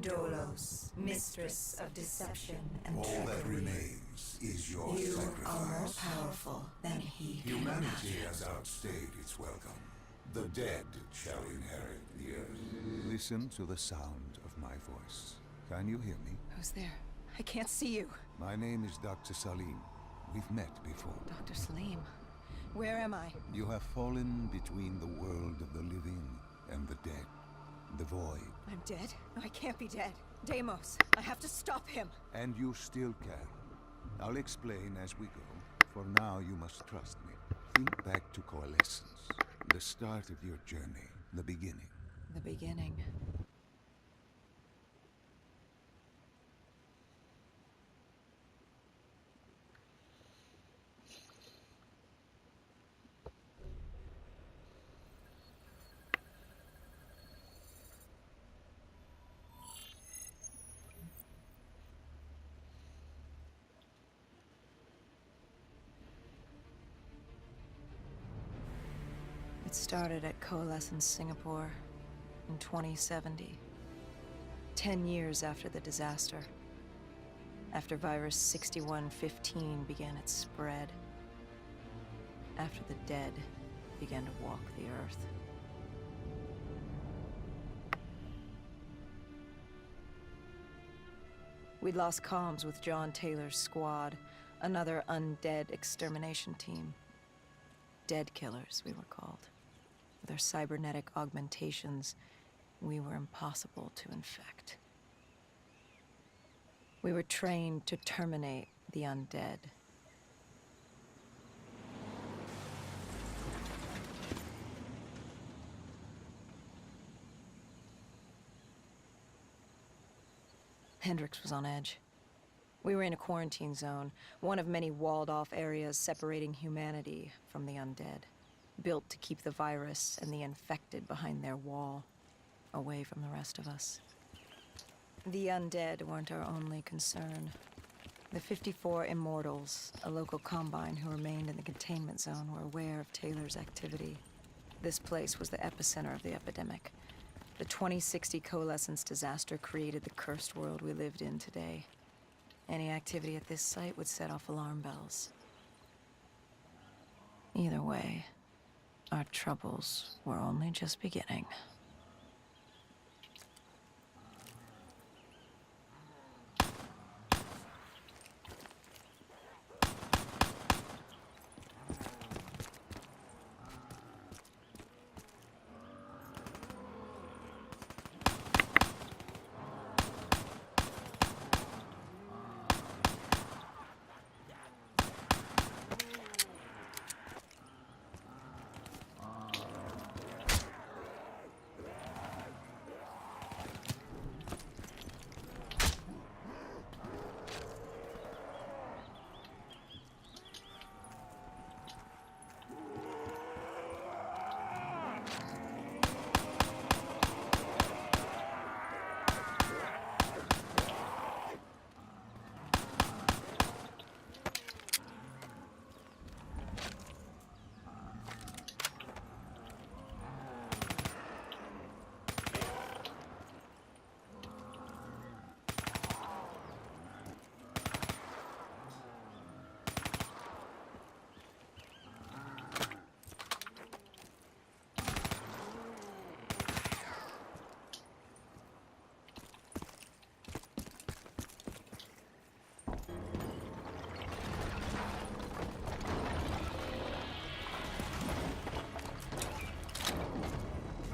Dolos, mistress of deception and All that trickery. remains is your You sacrifice. are more powerful than he can Humanity imagine. has outstayed its welcome. The dead shall inherit the earth. Listen to the sound of my voice. Can you hear me? Who's there? I can't see you. My name is Dr. Salim. We've met before. Dr. Salim. Where am I? You have fallen between the world of the living and the dead. The void. I'm dead? No, I can't be dead. Deimos, I have to stop him. And you still can. I'll explain as we go. For now, you must trust me. Think back to Coalescence. The start of your journey. The beginning. The beginning. It started at Coalescence Singapore in 2070. 10 years after the disaster. After Virus 6115 began its spread. After the dead began to walk the earth. We'd lost comms with John Taylor's squad, another undead extermination team. Dead killers, we were called. With our cybernetic augmentations, we were impossible to infect. We were trained to terminate the undead. Hendricks was on edge. We were in a quarantine zone, one of many walled-off areas separating humanity from the undead, built to keep the virus and the infected behind their wall, away from the rest of us. The undead weren't our only concern. The 54 Immortals, a local combine who remained in the containment zone, were aware of Taylor's activity. This place was the epicenter of the epidemic. The 2060 Coalescence disaster created the cursed world we lived in today. Any activity at this site would set off alarm bells. Either way, our troubles were only just beginning.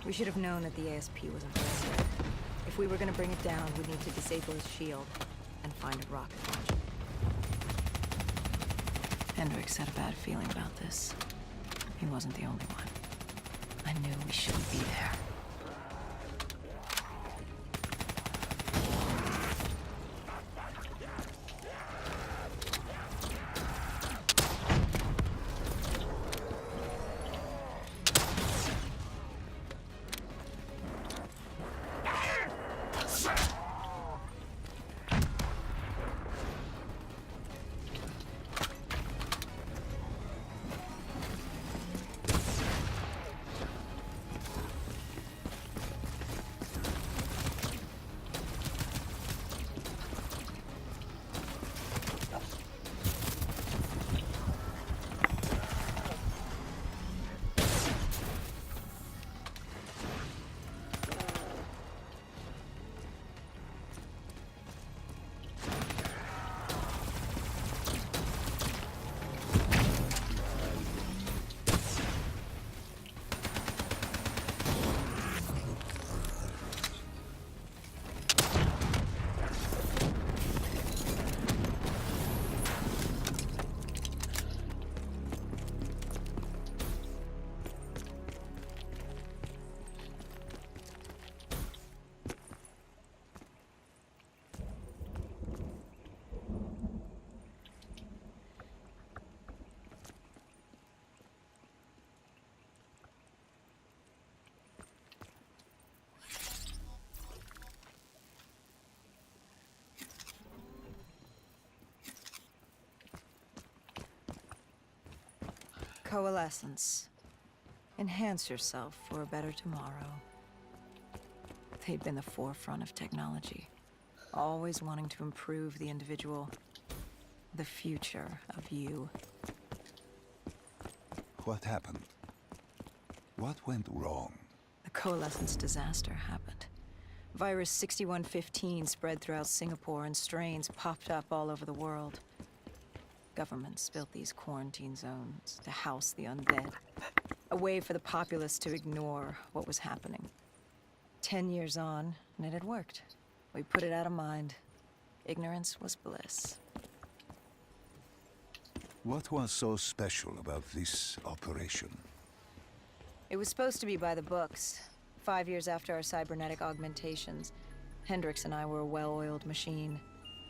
We should have known that the ASP wasn't ballistic. If we were gonna bring it down, we'd need to disable his shield and find a rocket launcher. Hendricks had a bad feeling about this. He wasn't the only one. I knew we shouldn't be there. Coalescence. Enhance yourself for a better tomorrow. They'd been the forefront of technology, always wanting to improve the individual, the future of you. What happened? What went wrong? The Coalescence disaster happened. Virus 6115 spread throughout Singapore and strains popped up all over the world. Governments built these quarantine zones to house the undead. A way for the populace to ignore what was happening. 10 years on, and it had worked. We put it out of mind. Ignorance was bliss. What was so special about this operation? It was supposed to be by the books. 5 years after our cybernetic augmentations, Hendricks and I were a well-oiled machine.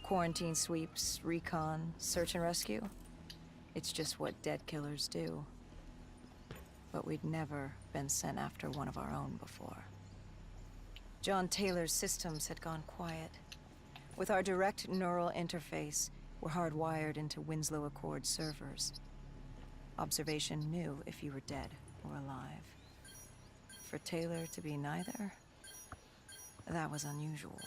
Quarantine sweeps, recon, search and rescue. It's just what dead killers do. But we'd never been sent after one of our own before. John Taylor's systems had gone quiet. With our direct neural interface, we're hardwired into Winslow Accord servers. Observation knew if you were dead or alive. For Taylor to be neither, that was unusual.